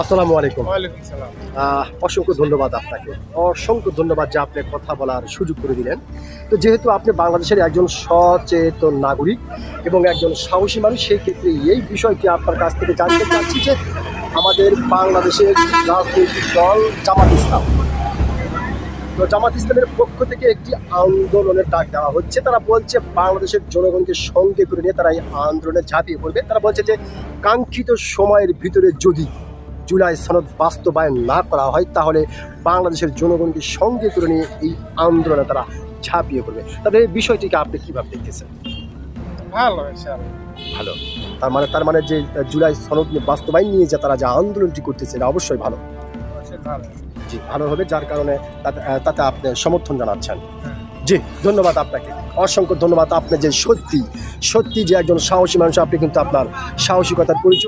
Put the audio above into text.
আসসালামু আলাইকুম। ওয়ালাইকুম সালাম। অসংখ্য ধন্যবাদ আপনাকে। অসংখ্য ধন্যবাদ যে আপনি কথা বলার সুযোগ করে দিলেন। তো যেহেতু আপনি বাংলাদেশের একজন সচেতন নাগরিক এবং একজন সাহসী মানুষ, সেই ক্ষেত্রে এই বিষয়টি আপনার কাছ থেকে জানতে চাচ্ছি যে আমাদের বাংলাদেশের রাজনৈতিক দল জামাত ইসলাম। তো জামাত ইসলামের পক্ষ থেকে একটি আন্দোলনের ডাক দেওয়া হচ্ছে। তারা বলছে বাংলাদেশের জনগণকে সঙ্গে করে নিয়ে তারা এই আন্দোলনে ঝাঁপিয়ে পড়বে। তারা বলছে যে কাঙ্ক্ষিত সময়ের ভিতরে যদি জুলাই সনদ বাস্তবায়ন না করা হয় তাহলে বাংলাদেশের জনগণকে সঙ্গে করে নিয়ে এই আন্দোলনে তারা ঝাঁপিয়ে পড়বে। তবে এই বিষয়টিকে আপনি কীভাবে দেখতেছেন? ভালো ইনশাআল্লাহ। ভালো। তার মানে যে জুলাই সনদ বাস্তবায়ন নিয়ে যে তারা যে আন্দোলনটি করতেছে এটা অবশ্যই ভালো। অবশ্যই ভালো। জি, ভালো হবে, যার কারণে তাতে আপনি সমর্থন জানাচ্ছেন। হ্যাঁ। জি, ধন্যবাদ আপনাকে, অসংখ্য ধন্যবাদ। আপনি যে সত্যি যে একজন সাহসী মানুষ, আপনি কিন্তু আপনার সাহসিকতার পরিচয়